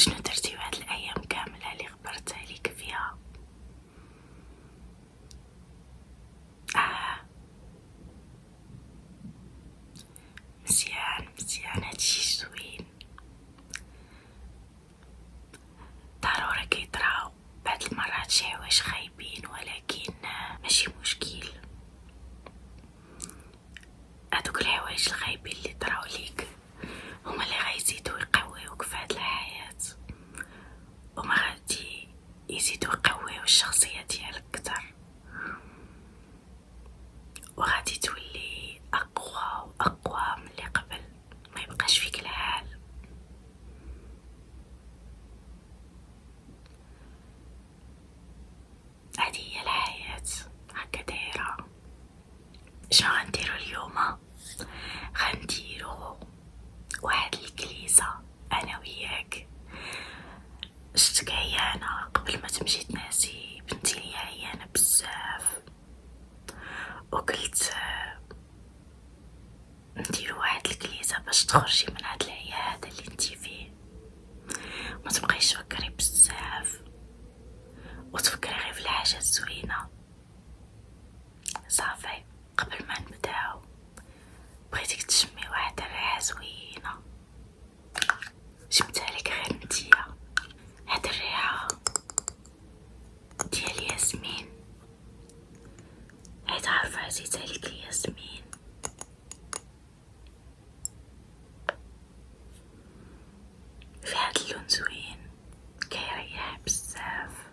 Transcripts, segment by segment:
شنو درتي هاد الأيام كاملة اللي خبرت عليك فيها؟ مزيان هادشي زوين. ضروري كيطراو بعض المرات شي حوايج خايبين، ولكن ماشي مشكل. هادوك الحوايج الخايبين اللي طراو ليك هما اللي غيزيدو يقويوك في هاد الحياة، وما غادي يزيدو يقويو الشخصية ديالك كتر، وغادي تولي أقوى وأقوى من اللي قبل، ما يبقاش فيك الحال. هادي هي الحياة، هكا دايرة. شنو غنديرو اليوم؟ غنديرو واحد الكليسة انا وياك. شتك عيانة قبل ما تمشي تناسي، بنتي لي عيانة بزاف، وقلت نديرو واحد الكليسة باش تخرجي من هاد العيادة اللي انتي فيه، ما تبقايش تفكري بزاف وتفكري غير في الحاجة الزوينة. صافي، قبل ما نبداو بغيتك تشمي واحد الريحة زوينة جبتها لك غير نتيا. هاد الريحة ديال الياسمين، حيت عارفة عزيزة عليك الياسمين. في هاد اللون زوين كيريح بزاف،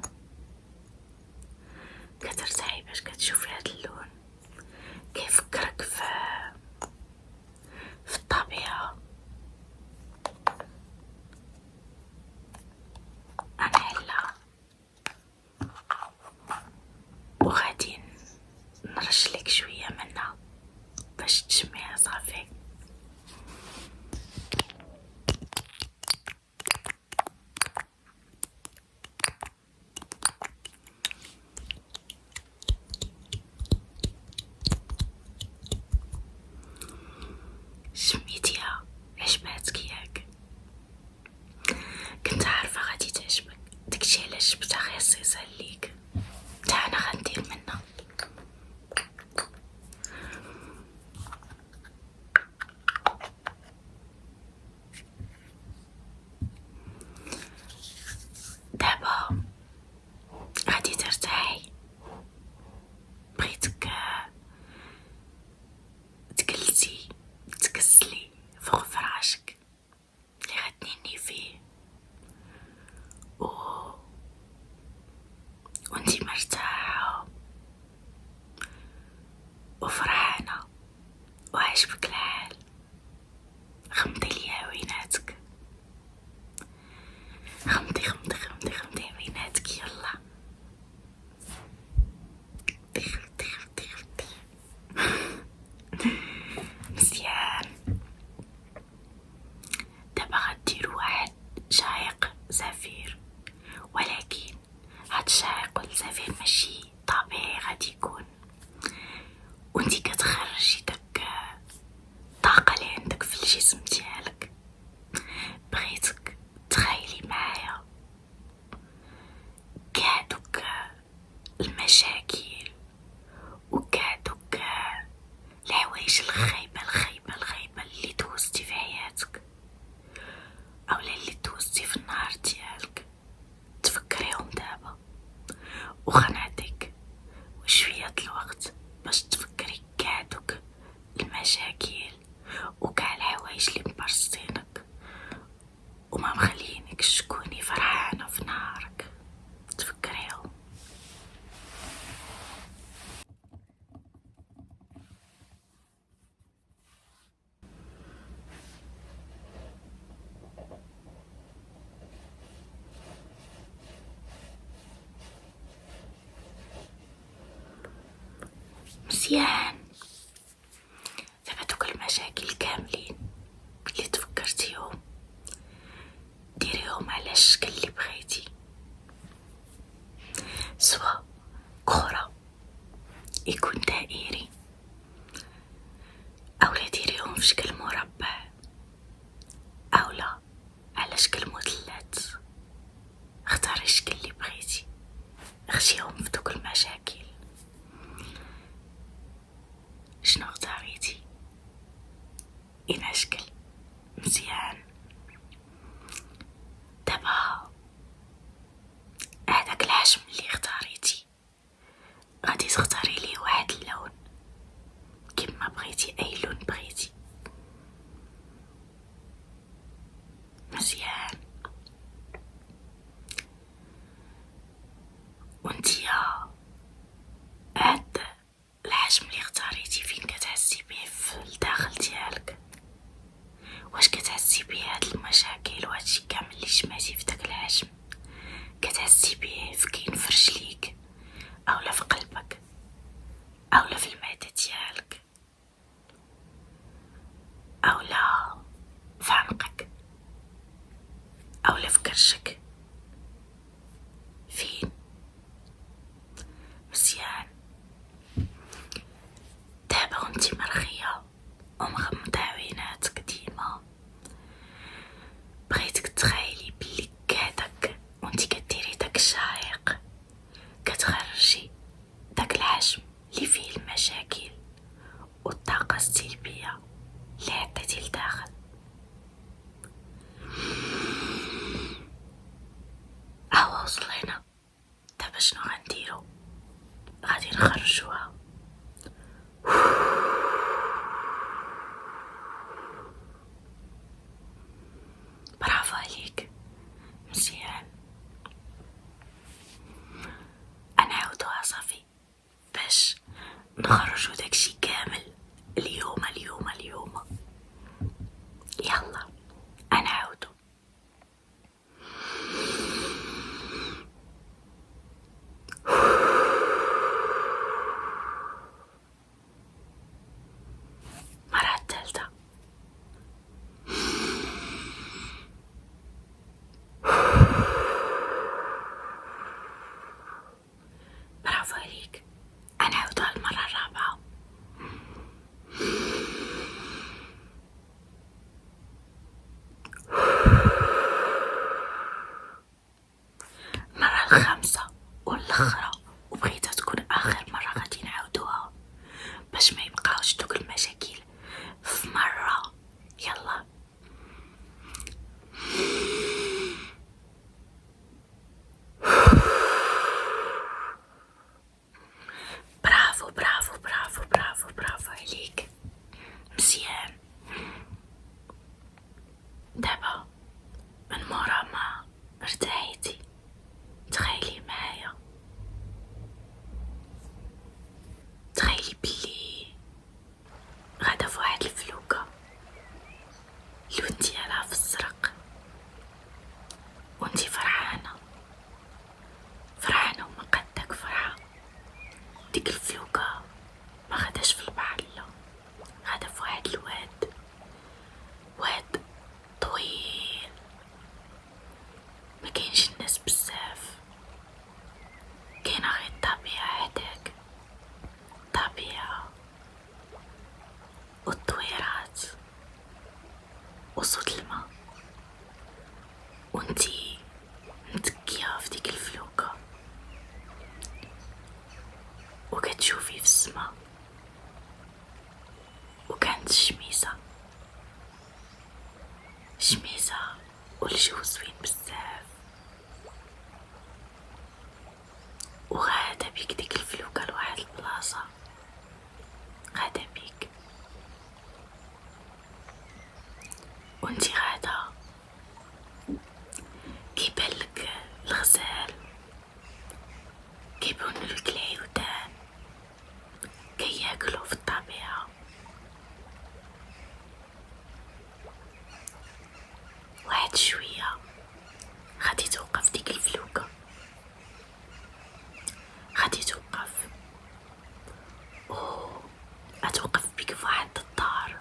كترتاحي باش كتشوفي هاد اللون، كيفكرك في الطبيعة. غنحلها وغادي نرشلك شوية منها باش تشميها. صافي، شميتيها؟ عجباتك ياك؟ كنت عارفة غادي تعجبك، داكشي علاش جبتها خصيصا ليك. تا انا غندير منها. دابا غادي ترتاحي، بغيتك تجلسي تكسلي فوق فراشك اللي غتنيني فيه وانتي مرتاحة وفرحانة وعجبك الحال. غمضي لي عويناتك، غمضي عويناتك، يلا. غمضي. مزيان. دابا غديرو واحد شايق زفير، ولكن هاد الشايق والزفير ماشي طبيعي، غادي يكون وانتي كتخرجي داك الطاقة اللي عندك في الجسم ديالك. بغيتك تخيلي معايا كاع دوك المشاكل وكاع دوك الحوايج الخايبة اللي دوزتي في حياتك، اولا اللي دوزتي في النهار ديالك. تفكريهم دابا، وغنعطيك شوية الوقت باش تفكري كاع دوك المشاكل وكاع الحوايج اللي مبرصينك وما مخليينك تكوني فرحانة في نهارك. تفكريهم. مزيان. دابا دوك المشاكل كاملين اللي تفكرتيهم ديريهم على الشكل اللي بغيتي، سواء كرة يكون دائري، اولا ديريهم في شكل مربع، اولا على شكل مثلث. تختاري لي واحد اللون كما بغيتي، اي لون بغيتي. مزيان. وانتيا هاد الحجم اللي اختاريتي فين كتحسي بيه في الداخل ديالك؟ واش كتحسي بيه هاد المشاكل وهادشي كامل اللي جمعتي في داك الحجم كتحسي بيه فين في رجليك اولا في قلبك اولا في المعدة ديالك اولا في عنقك اولا في كرشك؟ فين؟ مزيان. دابا وانتي مرخية ومغمضة عويناتك ديما، بغيتك تخيلي بلي كادك وانتي كديري داك الشهيق كتخرجي داك الحجم اللي فيه المشاكل والطاقة السلبية اللي عطيتي لداخل. هوا وصلينا. دابا شنو غنديرو؟ غادي نخرجوها. برافو عليك، مزيان. نعاودوها صافي باش نخرجو داكشي كامل اليوم. يلا نعاودو. مرة الثالثة. برافو عليك. نعاودوها المرة الرابعة. مرة الخامسة والأخرى، وبغيتها تكون آخر مرة غادي نعاودوها باش ما يبقاوش دوك المشاكل في مرة. يلا. برافو برافو برافو برافو برافو عليك، مزيان. دابا من مورا ما ارتحيتي تخيلي معايا، تخيلي بلي غادا في واحد الفلوكة اللون ديالها في الزرق وانتي فرحانة ومقدك فرحة. ديك الفلوكة ما غاداش في البحر، لا، غادا في واحد واد طويل، ما كاينش الناس بزاف، كاينه غير الطبيعة هداك، الطبيعة والطويرات وصوت الماء، وانتي متكية في ديك الفلوكة وكتشوفي في السما، وكانت الشميسة والجو زوين بزاف، وغادا بيك ديك الفلوكة لواحد البلاصة، غادا بيك وانتي غادا كيبانلك الغزال، كيبانولك العيودان كياكلو في الطبيعة، واحد شوية غادي توقف ديك الفلوكة، غادي توقف غتوقف بيك في واحد الدار،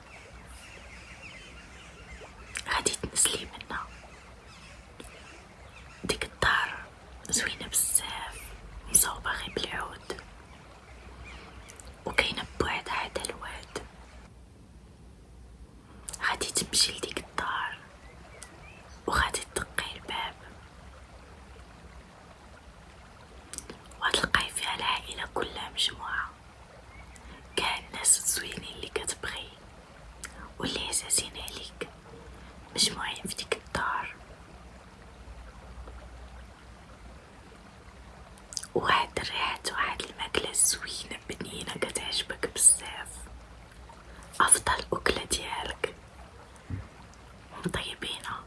غادي تنزلي منها. ديك الدار زوينة بزاف، مصوبة غير بالعود، وكاينة بوحدها عدا الواد. غادي تمشي لديك الدار وغادي تدقي الباب، وغتلقاي فيها العائلة كلها مجموعة، كاع الناس الزوينين اللي كتبغي واللي عزازين عليك مجموعين في ديك الدار. وواحد الريحة واحد الماكلة أكلة زوينة بنينة كتعجبك بزاف، أفضل أكلة ديالك مطيبينها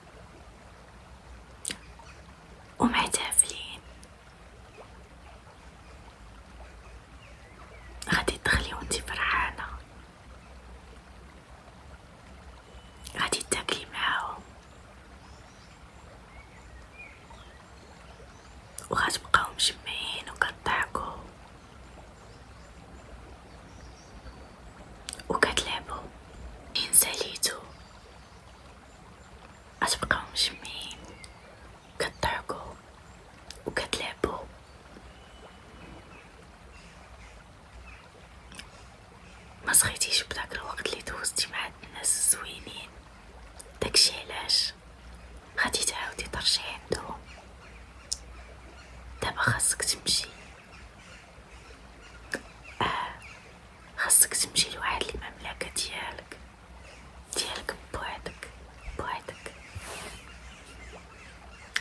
ومحتفلين، غادي تدخلي وانتي فرحانة، غادي تاكلي معاهم وغتبقاو مجمعين وكضحكوا وكتلعبوا. إن ساليتو غتبقاو مجمعين كضحكوا وكتلعبوا. ما صغيتيش بداك الوقت اللي دوزتي مع هاد الناس الزوينين، داكشي علاش غادي تعاودي ترجعي عندهم. دابا خاصك تمشي، خاصك تمشي لواحد المملكة ديالك بوحدك.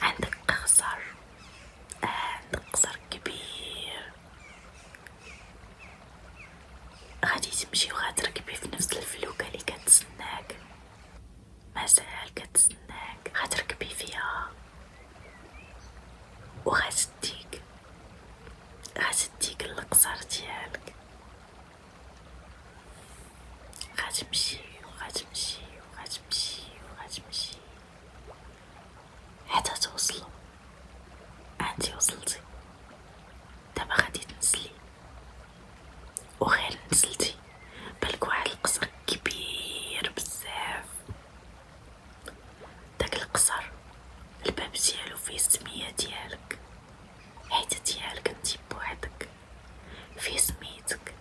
عندك قصر، عندك قصر كبير، غادي تمشي وغتركبي في نفس الفلوكة اللي كتسناك، مازال كتسناك، غتركبي فيها وغتديك للقصر ديالك. غتمشي حتى توصلوا. انتي وصلتي، دابا غادي تنزلي، وغير نزلتي بالك واحد القصر كبير بزاف. داك القصر الباب ديالو فيه السمية ديالك، حيت ديالك انتي بوحدك، فيه سميتك.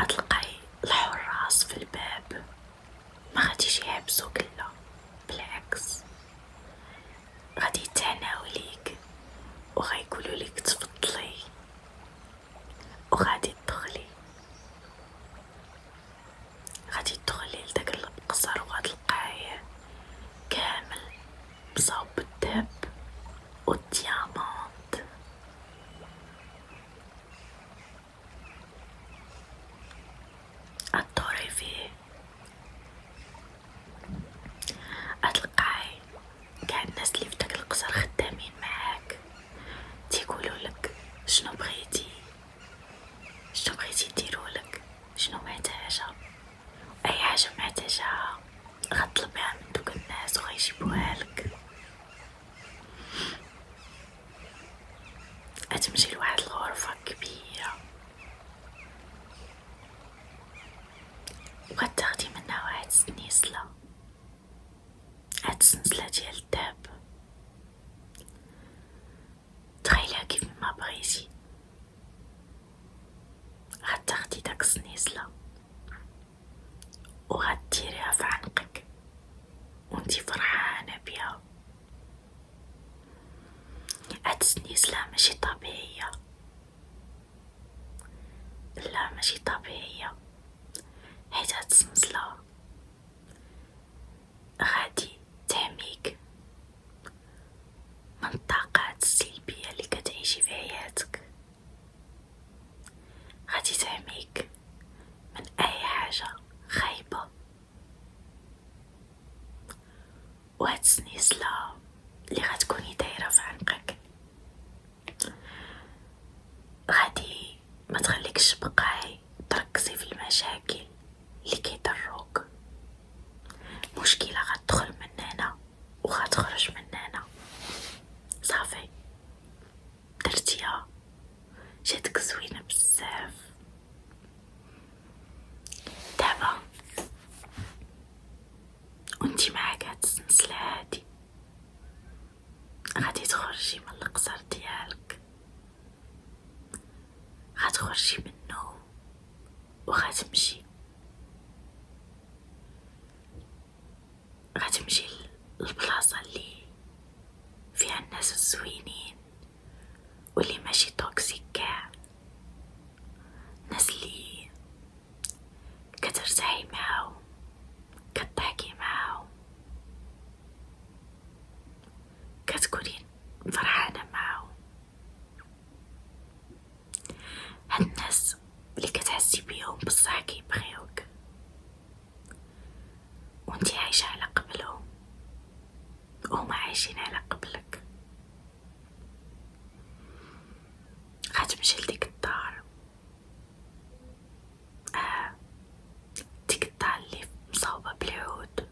غتلقاي الحراس في الباب، ما غاديش يحبسوك، لا بالعكس غادي يتعناو ليك وغيقولوا ليك تفضلي وغادي تدخلي لداك القصر، وغتلقايه كامل مصاوب بالذهب والديامانت. غدوري فيه، غتلقاي كاع الناس اللي في داك القصر خدامين معاك، تيقولوا لك شنو بغيتي نديرولك، شنو محتاجة، اي حاجة محتاجها غطلبها من دوك الناس وغيجيبوها لك. غتمشي لواحد الغرفة كبيرة وغتاخدي منها واحد السنيسلة، هاد السنسلة ديال الدهب، تخيلها كيف ما بغيتي. غتاخدي داك السنيسلة وغديريها في عنقك وانتي فرحانة بيها. هاد السنيسلة ماشي طبيعية، لا ماشي طبيعية، حيت هاد السنسلة غادي تحميك من الطاقات السلبية اللي كتعيشي في حياتك، غادي تحميك من اي حاجة خايبة. وهاد السنيسلة اللي غتكوني دايرة في عنقك غادي ما تخليكش تبقاي تركزي في المشاكل اللي كيضروك. مشكلة غتدخل من هنا وغتخرج من هنا، صافي درتيها، جاتك زوينة بزاف. دابا وانتي معاك هاد السلسلة هادي غادي تخرجي من القصر ديالك، غتخرجي منه وغتمشي عايشين على قبلك. غتمشي لديك الدار، ديك الدار اللي مصوبة بالعود،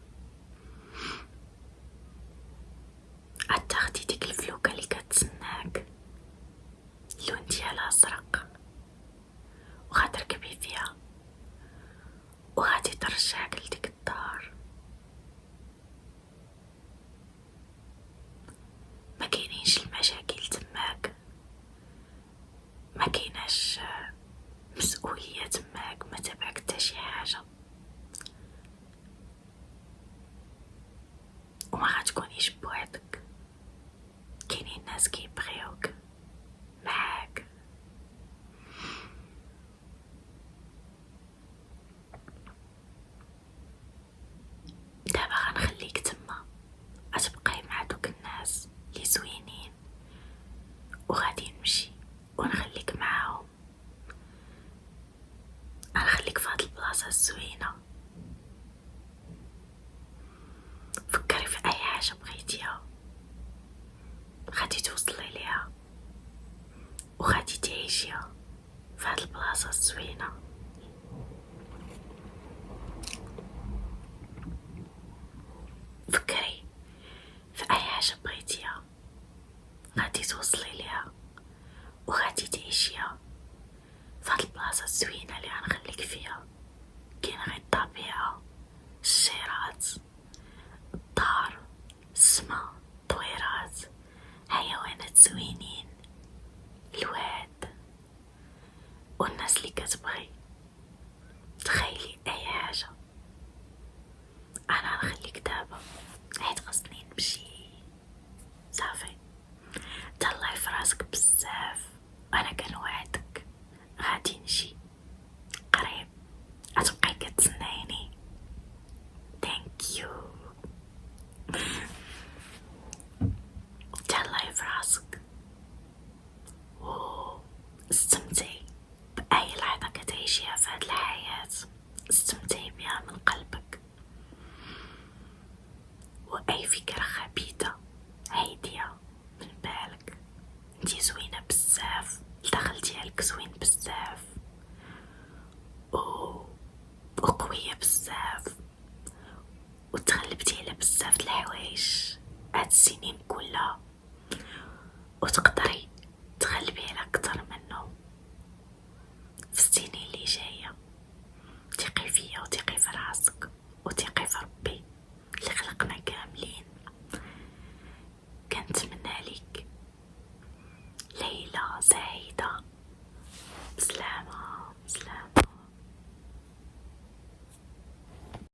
غتاخدي ديك الفلوكة اللي كتسناك اللون ديالها ازرق وغتركبي فيها وغادي ترجعك لديك الدار. ما كاينينش المشاكل تماك، ما كايناش مسؤولية تماك، ما تبعك حتى شي حاجة، وما غتكونيش بوحدك، كاينين ناس كيبغيوك معاك. دابا غنخليك تما غتبقاي مع دوك الناس اللي زوينين، وغادي نمشي ونخليك معاهم، غنخليك فهاد البلاصة الزوينة. فكري في اي حاجة بغيتيها غادي توصلي ليها وغادي تعيشيها فهاد البلاصة الزوينة. فكري في اي حاجة بغيتيها غادي توصلي ليها وغادي تعيشيها فهاد البلاصة الزوينة اللي غنخليك فيها. كاين غير الطبيعة، الشجيرات، الدار، السما، الطويرات، حيوانات زوينين، الواد والناس اللي كتبغي. تخيلي اي حاجة. انا غنخليك دابا حيت خصني نمشي صافي. تهلاي فراسك بزاف، انا كنوعدك غادي نجي قريب، غتبقاي كتسنايني. ثانك يو. تهلاي فراسك واستمتعي بأي لحظة كتعيشيها في هاد الحياة، استمتعي بها من قلبك، وأي فكرة خبيثة عيديها من بالك. انتي زوينة بزاف، الداخل ديالك زوين بزاف وقوية بزاف، وتغلبتي على بزاف د الحوايج هاد السنين كلها، وتقدري